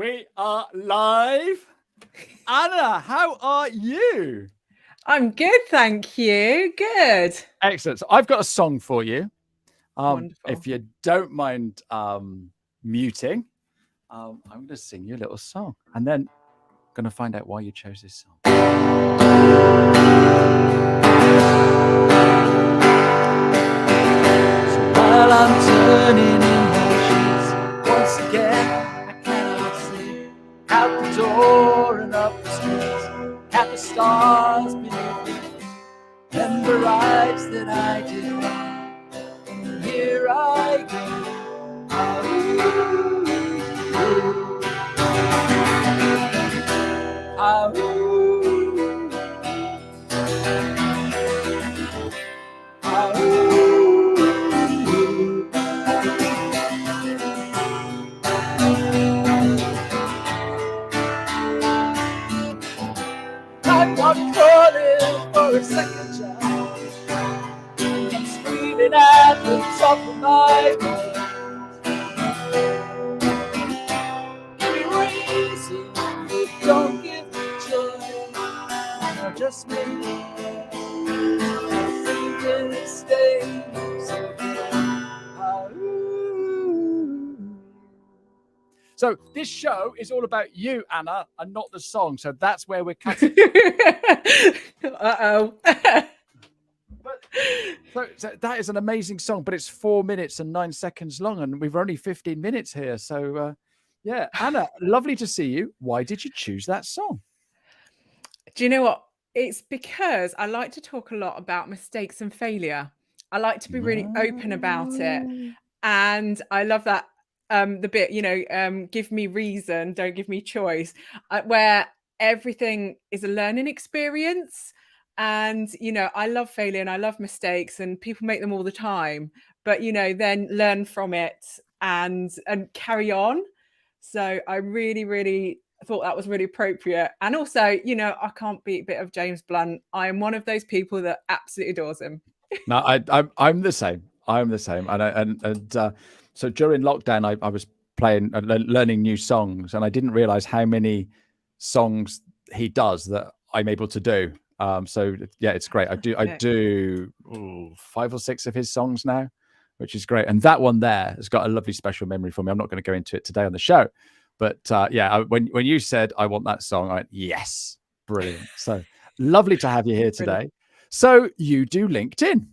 We are live. Anna, how are you? I'm good, thank you. Good. Excellent. So I've got a song for you. Wonderful. If you don't mind muting, I'm going to sing you a little song, and then I'm going to find out why you chose this song. So while I'm turning in my sheets once again, I cannot sleep. Out the door and up the streets, at the stars beneath me, and the rides that I did run. Here I go. I'm not calling for a second chance. I'm screaming at the top of my voice. Give me reason, but don't give me joy. Or just me. I think it stays so So this show is all about you, Anna, and not the song. So that's where we're cutting. Uh-oh. So that is an amazing song, but it's 4 minutes and 9 seconds long, and we've only 15 minutes here. So, yeah, Anna, lovely to see you. Why did you choose that song? Do you know what? It's because I like to talk a lot about mistakes and failure. I like to be really open about it. And I love that the bit, give me reason, don't give me choice, where everything is a learning experience. And, I love failure and I love mistakes, and people make them all the time, but, then learn from it and carry on. So I really, really thought that was really appropriate. And also, I can't beat a bit of James Blunt. I am one of those people that absolutely adores him. No, I'm the same. I'm the same. And so during lockdown, I was playing, learning new songs, and I didn't realize how many songs he does that I'm able to do. So yeah, it's great. I do 5 or 6 of his songs now, which is great. And that one there has got a lovely special memory for me. I'm not going to go into it today on the show, but yeah, when you said I want that song, I went, yes, brilliant. So lovely to have you here today. Brilliant. So you do LinkedIn?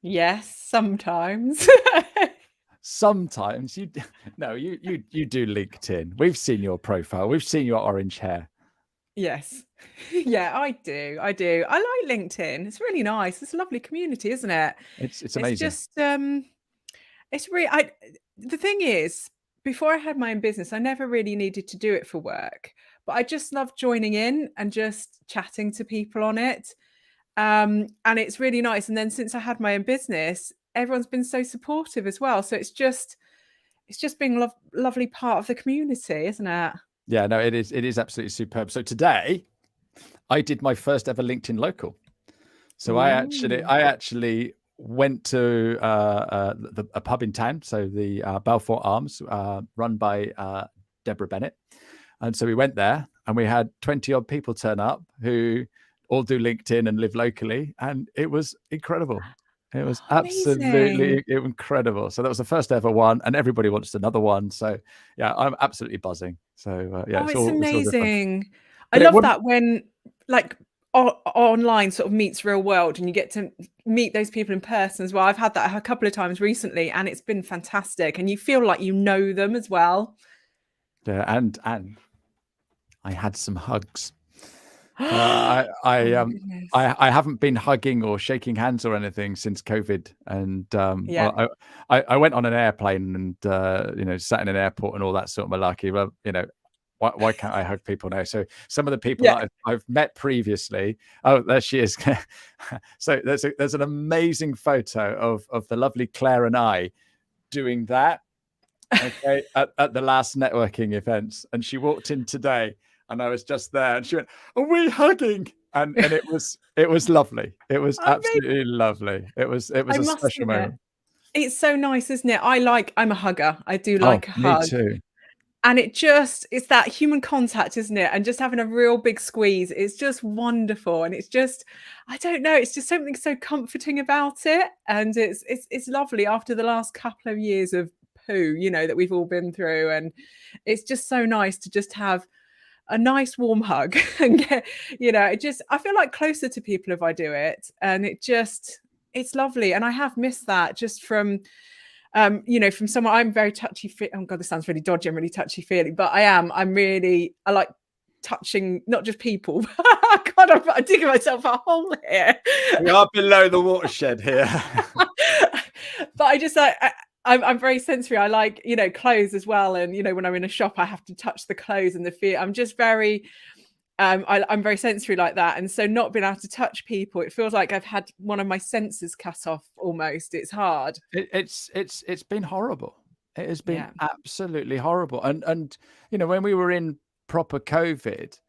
Yes, sometimes. Sometimes you do LinkedIn. We've seen your profile. We've seen your orange hair. Yes. Yeah, I do. I like LinkedIn. It's really nice. It's a lovely community, isn't it? It's amazing. It's just it's really the thing is, before I had my own business, I never really needed to do it for work, but I just love joining in and just chatting to people on it. And it's really nice. And then since I had my own business, everyone's been so supportive as well. So it's just being a lovely part of the community, isn't it? Yeah, no, it is absolutely superb. So today I did my first ever LinkedIn local. So I actually went to a pub in town, so the Balfour Arms, run by Deborah Bennett. And so we went there, and we had 20 odd people turn up who all do LinkedIn and live locally, and it was incredible. It was absolutely incredible. So that was the first ever one, and everybody wants another one. So yeah, I'm absolutely buzzing. So yeah, it's amazing. I But love that when online sort of meets real world, and you get to meet those people in person as well. I've had that a couple of times recently, and it's been fantastic. And you feel like you know them as well. Yeah, and I had some hugs. I haven't been hugging or shaking hands or anything since COVID, and well, I went on an airplane and sat in an airport and all that sort of malarkey. Well, why can't I hug people now? So some of the people that I've met previously, oh, there she is. So there's an amazing photo of the lovely Claire and I doing that, okay, at the last networking events, and she walked in today. And I was just there, and she went, "Are we hugging?" And it was lovely. It was absolutely lovely. It was a special moment. It's so nice, isn't it? I'm a hugger. I do like a hug. Me too. And it's that human contact, isn't it? And just having a real big squeeze, it's just wonderful. And it's just, I don't know, it's just something so comforting about it. And it's lovely after the last couple of years of poo, that we've all been through. And it's just so nice to just have a nice warm hug and get, I feel like closer to people if I do it. And it's lovely. And I have missed that just from from someone. I'm very touchy. Oh God, this sounds really dodgy. I'm really touchy feely, but I like touching not just people. God, I'm digging myself a hole here. We are below the watershed here. But I just I'm very sensory. I like, clothes as well. And, when I'm in a shop, I have to touch the clothes and the feel. I'm just very, I'm very sensory like that. And so not being able to touch people, it feels like I've had one of my senses cut off almost. It's hard. It's been horrible. It has been absolutely horrible. And, when we were in proper COVID,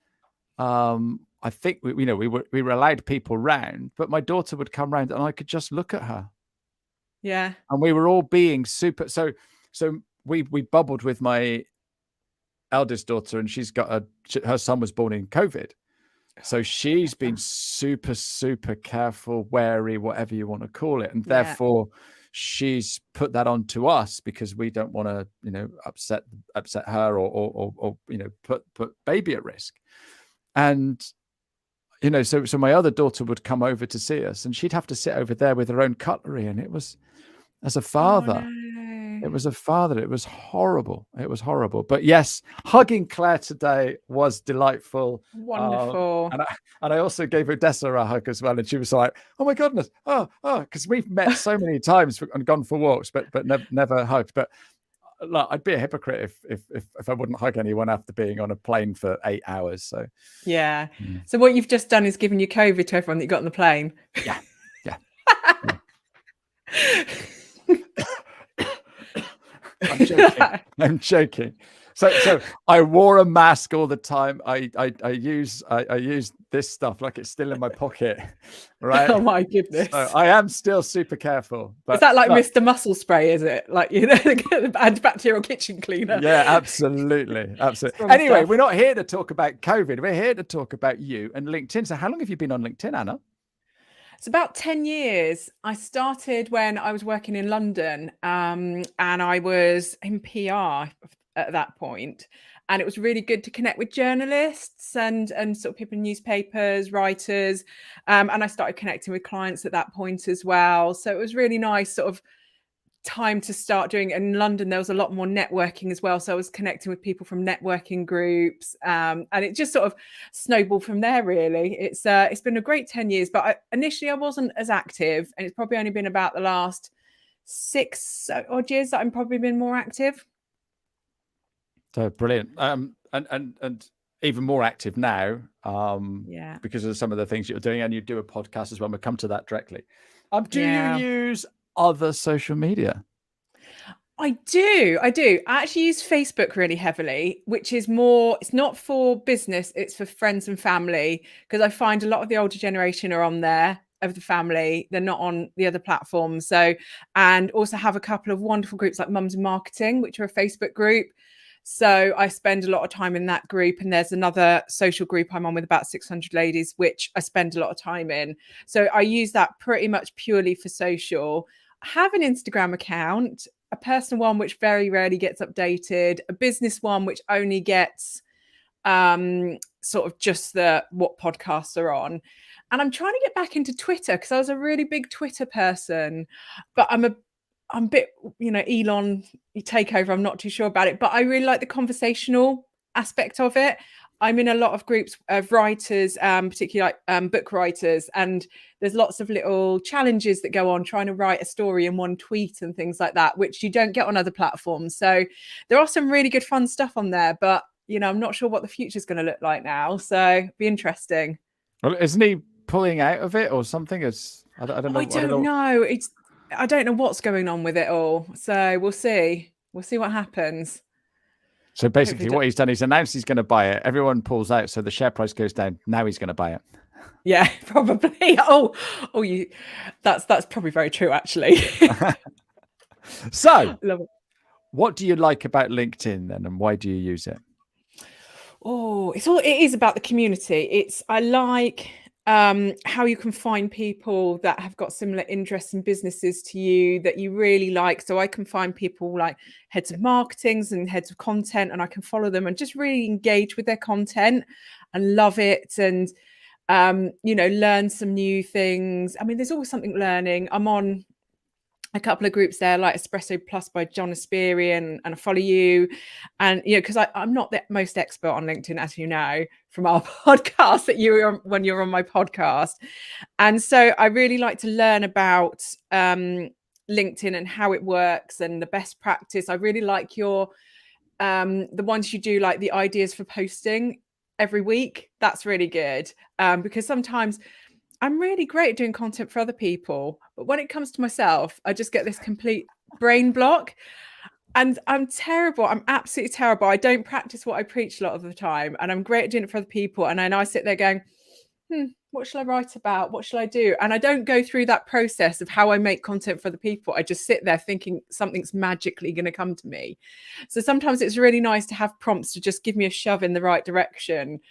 I think we were allowed people round, but my daughter would come round and I could just look at her. Yeah. And we were all being super. So we bubbled with my eldest daughter, and her son was born in COVID. So she's been super, super careful, wary, whatever you want to call it. And therefore she's put that on to us because we don't want to, upset her or put baby at risk. And, so my other daughter would come over to see us and she'd have to sit over there with her own cutlery. And it was, as a father, it was horrible. It was horrible. But yes, hugging Claire today was delightful. Wonderful. And I also gave Odessa a hug as well. And she was like, oh my goodness. Oh, because we've met so many times and gone for walks, but never hugged. But look, I'd be a hypocrite if I wouldn't hug anyone after being on a plane for 8 hours. So yeah. So what you've just done is given you COVID to everyone that you got on the plane. Yeah. I'm joking. So I wore a mask all the time. I use this stuff like it's still in my pocket, right? Oh my goodness! So I am still super careful. But, is that like Mr. Muscle Spray? Is it like the antibacterial kitchen cleaner? Yeah, absolutely. Anyway, we're not here to talk about COVID. We're here to talk about you and LinkedIn. So how long have you been on LinkedIn, Anna? It's about 10 years. I started when I was working in London, and I was in PR at that point. And it was really good to connect with journalists and sort of people in newspapers, writers. And I started connecting with clients at that point as well. So it was really nice sort of time to start doing. In London there was a lot more networking as well, so I was connecting with people from networking groups, and it just sort of snowballed from there really. It's been a great 10 years, but initially I wasn't as active, and it's probably only been about the last 6 odd years that I've probably been more active. So brilliant. And even more active now, because of some of the things you're doing, and you do a podcast as well. We'll come to that directly. Do you use other social media? I do. I actually use Facebook really heavily, which is more, it's not for business, it's for friends and family, because I find a lot of the older generation are on there of the family. They're not on the other platforms. So, and also have a couple of wonderful groups like Mums in Marketing, which are a Facebook group. So I spend a lot of time in that group, and there's another social group I'm on with about 600 ladies, which I spend a lot of time in. So I use that pretty much purely for social. I have an Instagram account, a personal one, which very rarely gets updated, a business one, which only gets sort of just what podcasts are on. And I'm trying to get back into Twitter because I was a really big Twitter person, but I'm a bit, Elon takeover. I'm not too sure about it, but I really like the conversational aspect of it. I'm in a lot of groups of writers, particularly like book writers, and there's lots of little challenges that go on trying to write a story in one tweet and things like that, which you don't get on other platforms. So there are some really good fun stuff on there, but I'm not sure what the future is going to look like now. So it'd be interesting. Well, isn't he pulling out of it or something? I don't know. I don't know. I don't know what's going on with it all. So we'll see. We'll see what happens. So basically what he's done, he's announced he's going to buy it. Everyone pulls out. So the share price goes down. Now he's going to buy it. Yeah, probably. That's probably very true, actually. So love it. What do you like about LinkedIn then, and why do you use it? Oh, it is about the community. I like how you can find people that have got similar interests and businesses to you that you really like. So I can find people like heads of marketings and heads of content, and I can follow them and just really engage with their content and love it. And learn some new things. I mean, there's always something learning. I'm on a couple of groups there, like Espresso Plus by John Asperi, and I follow you. And, because I'm not the most expert on LinkedIn, as you know, from our podcast that you were on when you're on my podcast. And so I really like to learn about LinkedIn and how it works and the best practice. I really like your the ones you do, like the ideas for posting every week. That's really good, because sometimes I'm really great at doing content for other people, but when it comes to myself, I just get this complete brain block, and I'm terrible. I'm absolutely terrible. I don't practice what I preach a lot of the time, and I'm great at doing it for other people. And then I sit there going, what shall I write about? What shall I do? And I don't go through that process of how I make content for the people. I just sit there thinking something's magically going to come to me. So sometimes it's really nice to have prompts to just give me a shove in the right direction,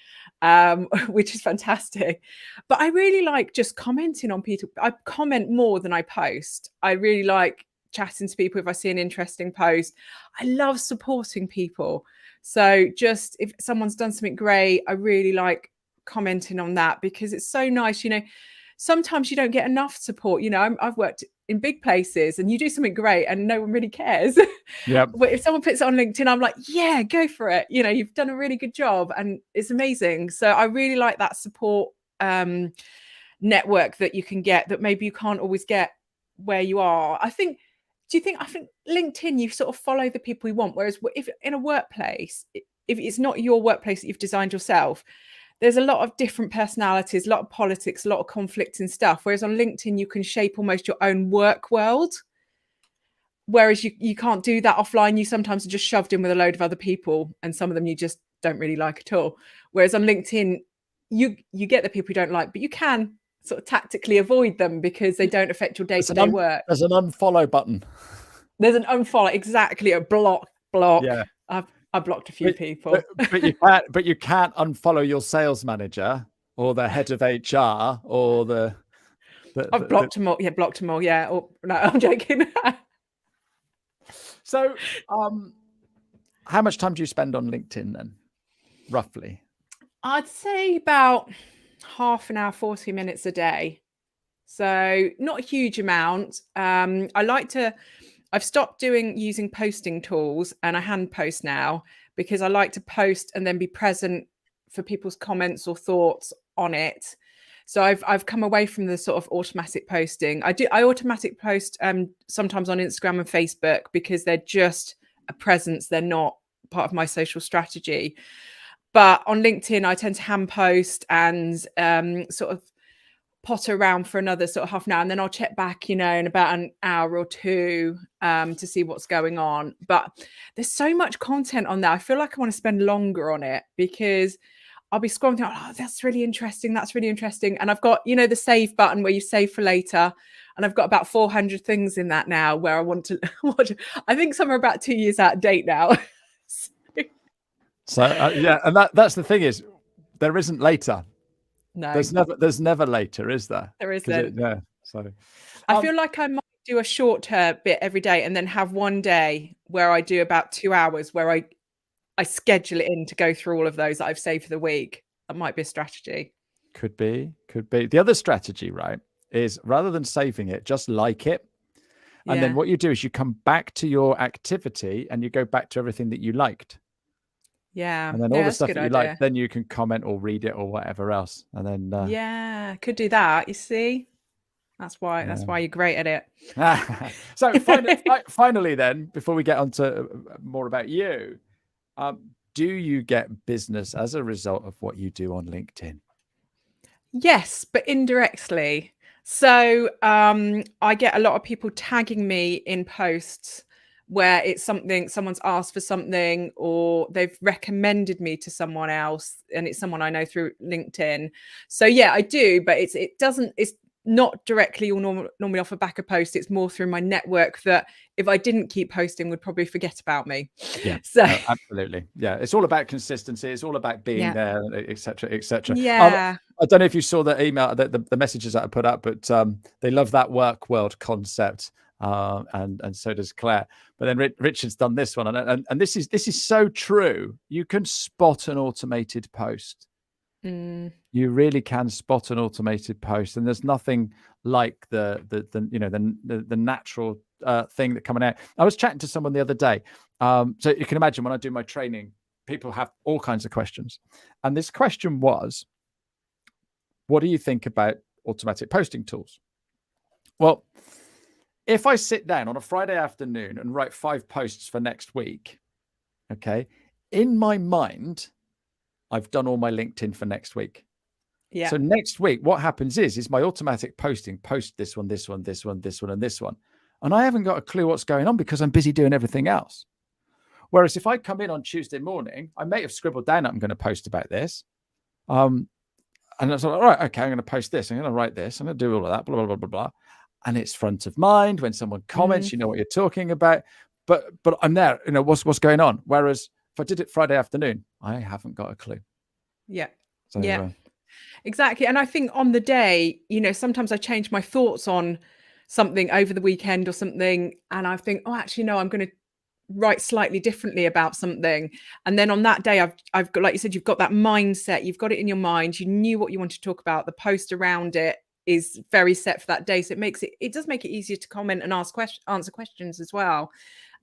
which is fantastic. But I really like just commenting on people. I comment more than I post. I really like chatting to people if I see an interesting post. I love supporting people. So just if someone's done something great, I really like commenting on that, because it's so nice. Sometimes you don't get enough support. I've worked in big places and you do something great and no one really cares. Yeah. But if someone puts it on LinkedIn, I'm like, yeah, go for it. You've done a really good job and it's amazing. So I really like that support network that you can get that maybe you can't always get where you are. I think LinkedIn, you sort of follow the people you want. Whereas if in a workplace, if it's not your workplace that you've designed yourself, there's a lot of different personalities, a lot of politics, a lot of conflict and stuff. Whereas on LinkedIn, you can shape almost your own work world. Whereas you can't do that offline. You sometimes are just shoved in with a load of other people, and some of them you just don't really like at all. Whereas on LinkedIn, you get the people you don't like, but you can sort of tactically avoid them because they don't affect your day-to-day work. There's an unfollow button. There's an unfollow, exactly, a block. Yeah. I blocked a few people. But you can't unfollow your sales manager or the head of HR or I've blocked them all. Yeah, blocked them all. Yeah. Oh, no, I'm joking. So, how much time do you spend on LinkedIn then, roughly? I'd say about half an hour, 40 minutes a day. So not a huge amount. I've stopped using posting tools, and I hand post now because I like to post and then be present for people's comments or thoughts on it. So I've come away from the sort of automatic posting. I automatic post sometimes on Instagram and Facebook because they're just a presence. They're not part of my social strategy. But on LinkedIn, I tend to hand post and sort of potter around for another sort of half an hour, and then I'll check back, in about an hour or two to see what's going on. But there's so much content on there. I feel like I want to spend longer on it because I'll be scrolling through, oh, that's really interesting. That's really interesting. And I've got, the save button where you save for later. And I've got about 400 things in that now where I want to watch. I think some are about 2 years out of date now. So yeah, and that's the thing is, there isn't later. No, there's never later, is there? There isn't. So I feel like I might do a shorter bit every day and then have one day where I do about 2 hours where I schedule it in to go through all of those that I've saved for the week. That might be a strategy. Could be. The other strategy, right, is rather than saving it, just like it. And then what you do is you come back to your activity and you go back to everything that you liked. Yeah. And then all the stuff that you like, then you can comment or read it or whatever else. And then could do that. You see, that's why you're great at it. So finally, then, before we get on to more about you, do you get business as a result of what you do on LinkedIn? Yes, but indirectly. So I get a lot of people tagging me in posts where it's someone's asked for something, or they've recommended me to someone else, and it's someone I know through LinkedIn. So yeah, I do, but it's not directly or normally off a back of post. It's more through my network that if I didn't keep posting would probably forget about me. Yeah. So absolutely. Yeah. It's all about consistency. It's all about being there, etc., etc. Yeah. I don't know if you saw the email, the messages that I put up, but they love that work world concept. And so does Claire. But then Richard's done this one, and this is so true. You can spot an automated post. You really can spot an automated post, and there's nothing like the natural thing that coming out. I was chatting to someone the other day, so you can imagine when I do my training, people have all kinds of questions, and this question was, what do you think about automatic posting tools? Well, if I sit down on a Friday afternoon and write 5 posts for next week, okay, in my mind, I've done all my LinkedIn for next week. So next week, what happens is my automatic posting, post this one, this one, this one, this one, and this one. And I haven't got a clue what's going on because I'm busy doing everything else. Whereas if I come in on Tuesday morning, I may have scribbled down I'm going to post about this. And I was like, all right, okay, I'm going to post this. I'm going to write this. I'm going to do all of that, blah, blah, blah, blah, blah. And it's front of mind. When someone comments, you know what you're talking about. But I'm there, what's going on. Whereas if I did it Friday afternoon, I haven't got a clue. Yeah. So, exactly. And I think on the day, sometimes I change my thoughts on something over the weekend or something, and I think, oh, actually, no, I'm going to write slightly differently about something. And then on that day, I've got, like you said, you've got that mindset, you've got it in your mind, you knew what you want to talk about. The post around it is very set for that day. So it does make it easier to comment and answer questions as well.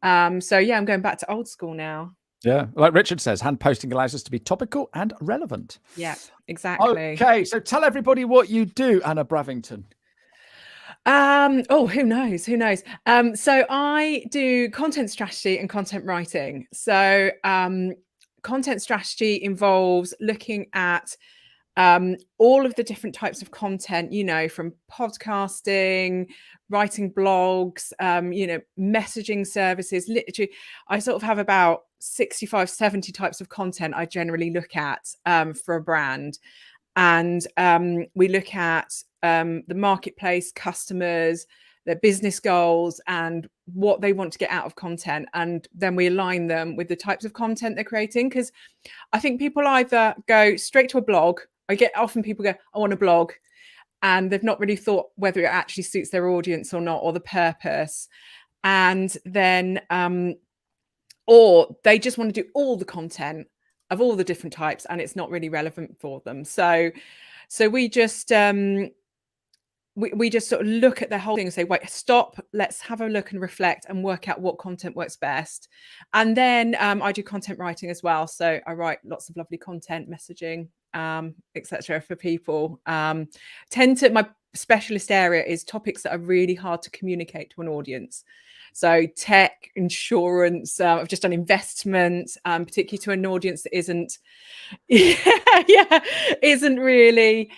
So yeah, I'm going back to old school now. Yeah, like Richard says, hand posting allows us to be topical and relevant. Yeah, exactly. Okay, so tell everybody what you do, Anna Bravington. Who knows? So I do content strategy and content writing. So content strategy involves looking at all of the different types of content, from podcasting, writing blogs, messaging services. Literally, I sort of have about 65, 70 types of content I generally look at for a brand. And we look at the marketplace, customers, their business goals, and what they want to get out of content. And then we align them with the types of content they're creating. Because I think people either go straight to a blog. Often people go, I want a blog, and they've not really thought whether it actually suits their audience or not, or the purpose. And then, or they just want to do all the content of all the different types, and it's not really relevant for them. So we just we just sort of look at the whole thing and say, wait, stop, let's have a look and reflect and work out what content works best. And then I do content writing as well. So I write lots of lovely content, messaging, etc. for people. My specialist area is topics that are really hard to communicate to an audience. So tech, insurance, I've just done investment, particularly to an audience that isn't really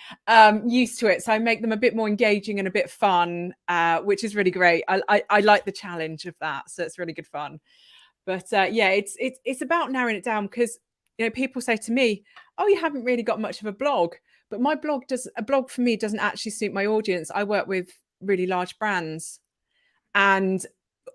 used to it. So I make them a bit more engaging and a bit fun, which is really great. I like the challenge of that. So it's really good fun. But it's about narrowing it down, because people say to me, oh, you haven't really got much of a blog. But a blog for me doesn't actually suit my audience. I work with really large brands, and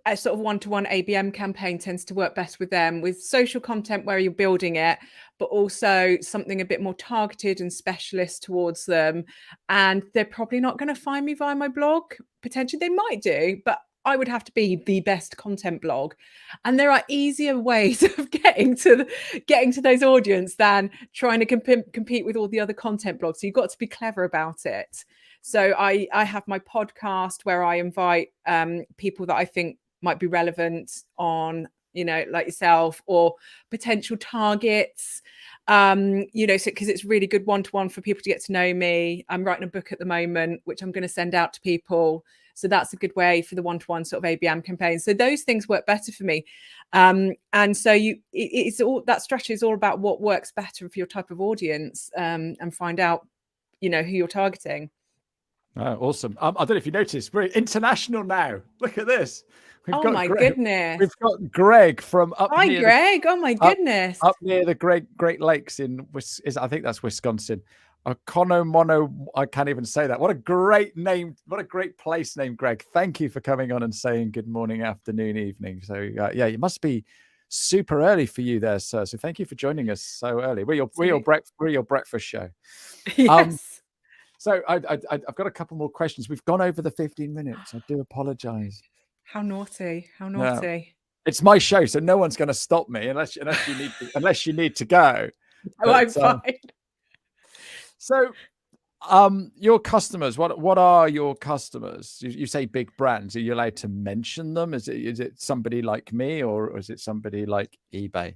a sort of one-to-one ABM campaign tends to work best with them, with social content where you're building it, but also something a bit more targeted and specialist towards them. And they're probably not going to find me via my blog. Potentially they might do, but I would have to be the best content blog. And there are easier ways of getting to those audience than trying to compete with all the other content blogs. So you've got to be clever about it. So I have my podcast where I invite people that I think might be relevant on, like yourself, or potential targets, so because it's really good one-to-one for people to get to know me. I'm writing a book at the moment, which I'm going to send out to people. So that's a good way for the one-to-one sort of ABM campaign. So those things work better for me. And so it's all, that strategy is all about what works better for your type of audience, and find out, who you're targeting. Oh, awesome. I don't know if you noticed, we're international now. Look at this. Goodness. We've got Greg from up near Greg. Oh my goodness. Up near the Great Lakes I think that's Wisconsin. Mono. I can't even say that. What a great name. What a great place name, Greg. Thank you for coming on and saying good morning, afternoon, evening. So yeah, it must be super early for you there, sir. So thank you for joining us so early. We're your breakfast show. Yes. So I've got a couple more questions. We've gone over the 15 minutes. I do apologize. How naughty. How naughty. It's my show, so no one's going to stop me unless you need to go. Oh, I'm fine. So your customers, what are your customers? You say big brands. Are you allowed to mention them? Is it somebody like me, or is it somebody like eBay?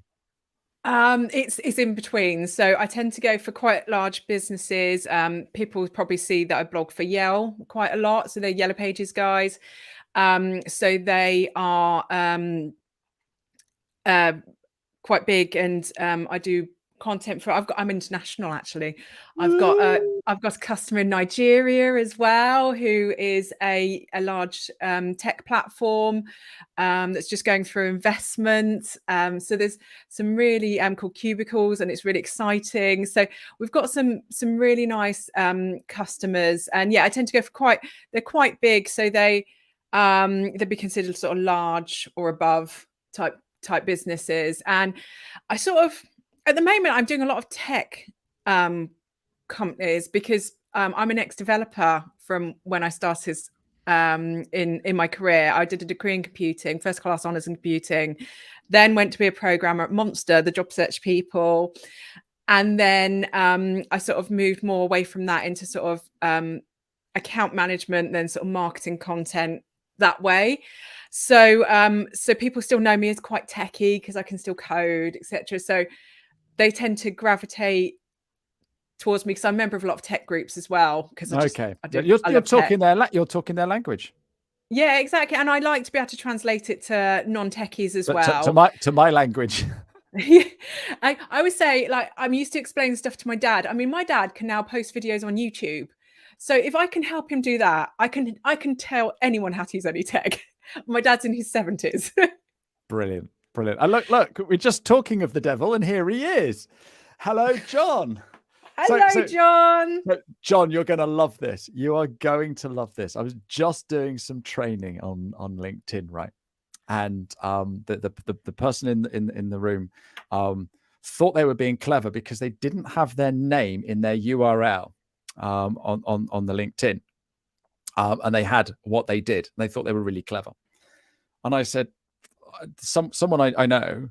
It's in between. So I tend to go for quite large businesses. People probably see that I blog for Yell quite a lot. So they're Yellow Pages guys. So they are quite big, and I do content for. I'm international actually. I've got a customer in Nigeria as well, who is a large tech platform that's just going through investment. So there's some really called Cubicles, and it's really exciting. So we've got some really nice customers, and yeah, I tend to go for they're quite big, so they'd be considered sort of large or above type businesses. And I sort of, at the moment, I'm doing a lot of tech companies because I'm an ex-developer from when I started in my career. I did a degree in computing, first class honours in computing, then went to be a programmer at Monster, the job search people. And then I sort of moved more away from that into sort of account management, then sort of marketing content that way. So people still know me as quite techie because I can still code, etc. So they tend to gravitate towards me because I'm a member of a lot of tech groups as well. Because you're talking their language. Yeah, exactly. And I like to be able to translate it to non-techies as well. To my language. I always say, like, I'm used to explaining stuff to my dad. I mean, my dad can now post videos on YouTube. So if I can help him do that, I can tell anyone how to use any tech. My dad's in his 70s. Brilliant. And look, we're just talking of the devil, and here he is. Hello, John. Hello, John. John, you're going to love this. You are going to love this. I was just doing some training on LinkedIn, right? And the person in the room thought they were being clever because they didn't have their name in their URL on the LinkedIn, and they had what they did. They thought they were really clever, and I said, someone I know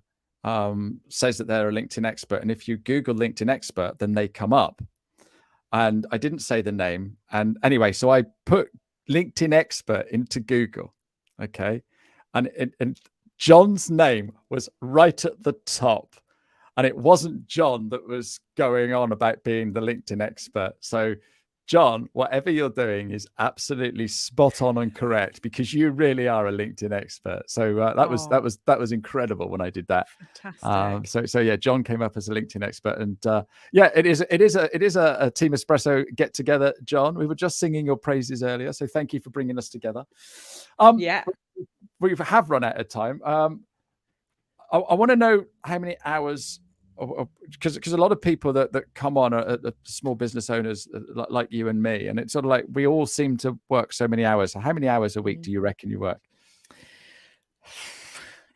says that they're a LinkedIn expert, and if you Google LinkedIn expert, then they come up. And I didn't say the name, and anyway, so I put LinkedIn expert into Google, okay, and John's name was right at the top. And it wasn't John that was going on about being the LinkedIn expert. So, John, whatever you're doing is absolutely spot on and correct, because you really are a LinkedIn expert. So that was incredible when I did that. Fantastic. So yeah, John came up as a LinkedIn expert, and yeah, it is a Team Espresso get together, John. We were just singing your praises earlier, so thank you for bringing us together. Yeah, we have run out of time. I want to know how many hours, because a lot of people that come on are small business owners like you and me, and it's sort of like we all seem to work so many hours. How many hours a week do you reckon you work?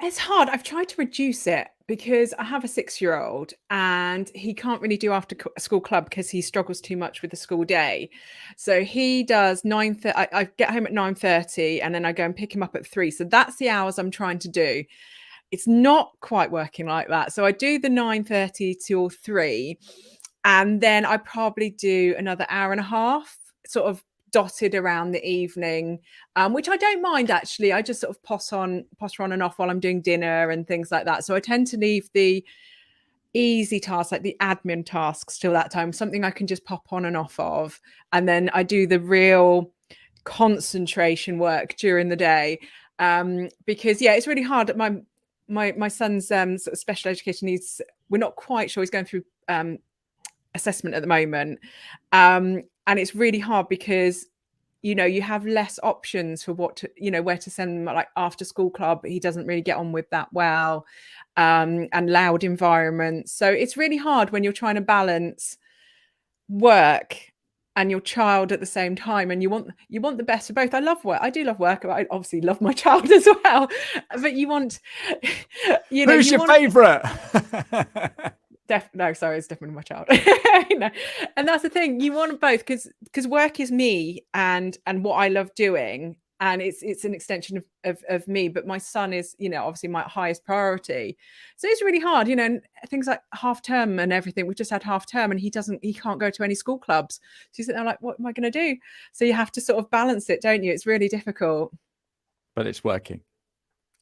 It's hard. I've tried to reduce it because I have a 6-year-old and he can't really do after school club because he struggles too much with the school day. So he does 9:30. I get home at 9:30 and then I go and pick him up at 3. So that's the hours I'm trying to do. It's not quite working like that. So I do the 9:30 till 3, and then I probably do another hour and a half, sort of dotted around the evening, which I don't mind actually. I just sort of potter on and off while I'm doing dinner and things like that. So I tend to leave the easy tasks, like the admin tasks, till that time, something I can just pop on and off of, and then I do the real concentration work during the day, because yeah, it's really hard. My son's sort of special education needs, we're not quite sure, he's going through assessment at the moment, and it's really hard because you have less options for what to, where to send them, like after school club. He doesn't really get on with that well, and loud environments. So it's really hard when you're trying to balance work and your child at the same time, and you want the best of both. I love work. I do love work, but I obviously love my child as well. But you want, who's your favorite? No, sorry, it's definitely my child. No. And that's the thing, you want both, because work is me and what I love doing, and it's an extension of me, but my son is, obviously my highest priority. So it's really hard, and things like half term and everything. We just had half term, and he can't go to any school clubs. So he's like, what am I going to do? So you have to sort of balance it, don't you? It's really difficult. But it's working.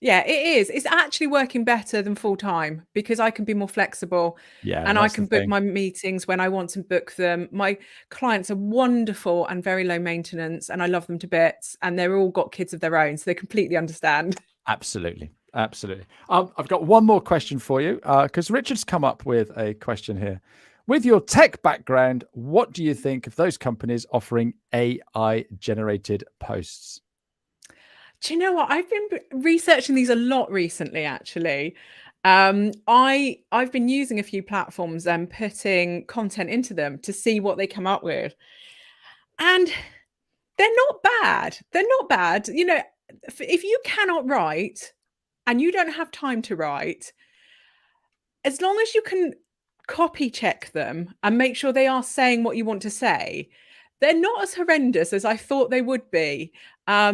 Yeah, it is. It's actually working better than full time, because I can be more flexible. Yeah, and I can book my meetings when I want to book them. My clients are wonderful and very low maintenance, and I love them to bits. And they're all got kids of their own, so they completely understand. Absolutely. Absolutely. I've got one more question for you, because Richard's come up with a question here. With your tech background, what do you think of those companies offering AI generated posts? Do you know what? I've been researching these a lot recently, actually. I've been using a few platforms and putting content into them to see what they come up with. And they're not bad. They're not bad. If you cannot write and you don't have time to write, as long as you can copy check them and make sure they are saying what you want to say, they're not as horrendous as I thought they would be. They're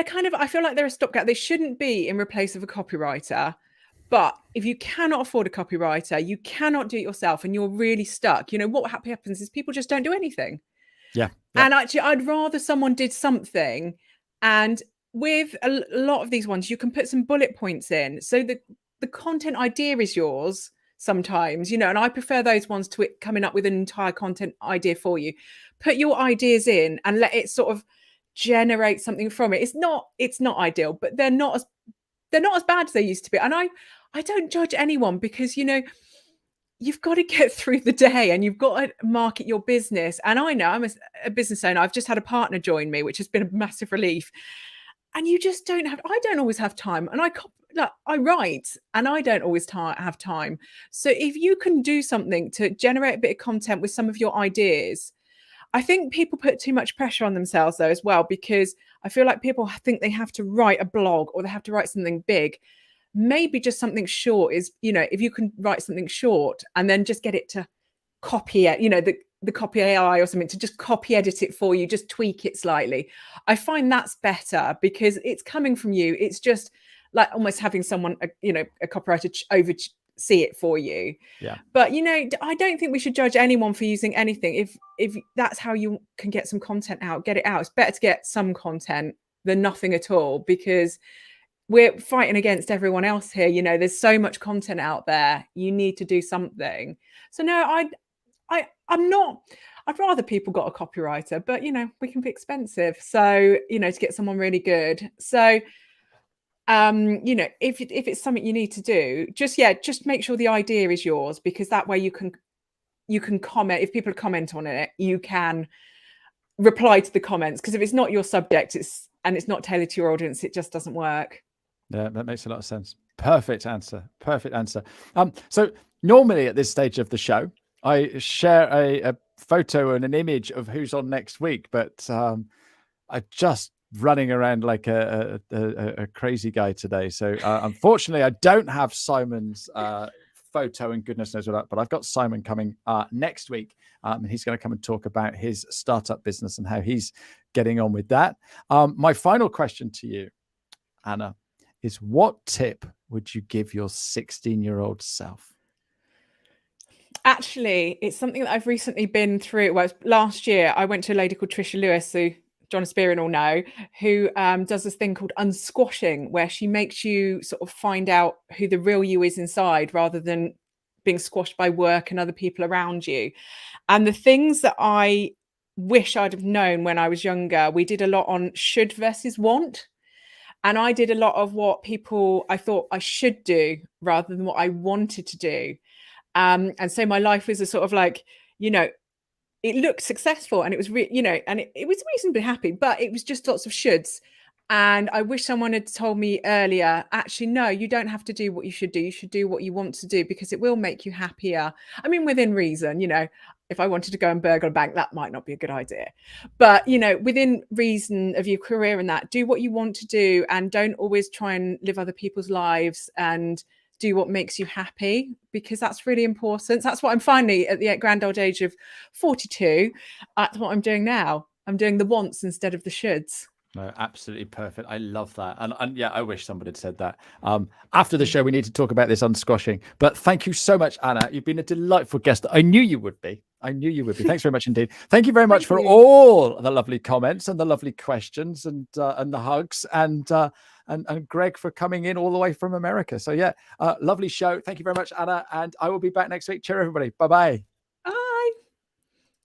kind of, I feel like they're a stopgap. They shouldn't be in replace of a copywriter. But if you cannot afford a copywriter, you cannot do it yourself, and you're really stuck. What happens is people just don't do anything. Yeah. And actually, I'd rather someone did something. And with a lot of these ones, you can put some bullet points in. So the content idea is yours sometimes, and I prefer those ones to it coming up with an entire content idea for you. Put your ideas in and let it sort of generate something from it. It's not ideal, but they're not as bad as they used to be. And I don't judge anyone, because you've got to get through the day and you've got to market your business. And I know I'm a business owner. I've just had a partner join me, which has been a massive relief. And you just I don't always have time. And I write and I don't always have time. So if you can do something to generate a bit of content with some of your ideas, I think people put too much pressure on themselves though as well, because I feel like people think they have to write a blog or they have to write something big. Maybe just something short is, if you can write something short and then just get it to copy it, the copy AI or something, to just copy edit it for you, just tweak it slightly. I find that's better, because it's coming from you. It's just like almost having someone, a copywriter oversee it for you. Yeah. But I don't think we should judge anyone for using anything. If that's how you can get some content out, get it out. It's better to get some content than nothing at all, because we're fighting against everyone else here. There's so much content out there. You need to do something. So no, I'm not. I'd rather people got a copywriter, but we can be expensive. So to get someone really good. So if it's something you need to do, just make sure the idea is yours, because that way you can comment. If people comment on it, you can reply to the comments, because if it's not your subject, it's not tailored to your audience, it just doesn't work. Yeah, that makes a lot of sense. Perfect answer. So normally at this stage of the show, I share a photo and an image of who's on next week, but I just running around like a crazy guy today. So unfortunately, I don't have Simon's photo, and goodness knows what, but I've got Simon coming next week. And he's going to come and talk about his startup business and how he's getting on with that. My final question to you, Anna, is what tip would you give your 16-year-old self? Actually, it's something that I've recently been through. Well, last year I went to a lady called Trisha Lewis, who John Asperian will know, who does this thing called unsquashing, where she makes you sort of find out who the real you is inside, rather than being squashed by work and other people around you. And the things that I wish I'd have known when I was younger, we did a lot on should versus want. And I did a lot of what I thought I should do rather than what I wanted to do. And so my life was a sort of like, it looked successful, and it was, and it was reasonably happy, but it was just lots of shoulds. And I wish someone had told me earlier, actually, no, you don't have to do what you should do. You should do what you want to do because it will make you happier. I mean, within reason, you know, if I wanted to go and burgle a bank, that might not be a good idea. But, you know, within reason of your career and that, do what you want to do and don't always try and live other people's lives, and do what makes you happy, because that's really important. That's what I'm finally at the grand old age of 42. That's what I'm doing now. I'm doing the wants instead of the shoulds. No, absolutely perfect. I love that. And yeah, I wish somebody had said that. After the show, we need to talk about this unsquashing. But thank you so much, Anna. You've been a delightful guest. I knew you would be. I knew you would be. Thanks very much indeed. Thank you very much for all the lovely comments and the lovely questions and the hugs and Greg for coming in all the way from America. So yeah, lovely show. Thank you very much, Anna. And I will be back next week. Cheer, everybody. Bye-bye.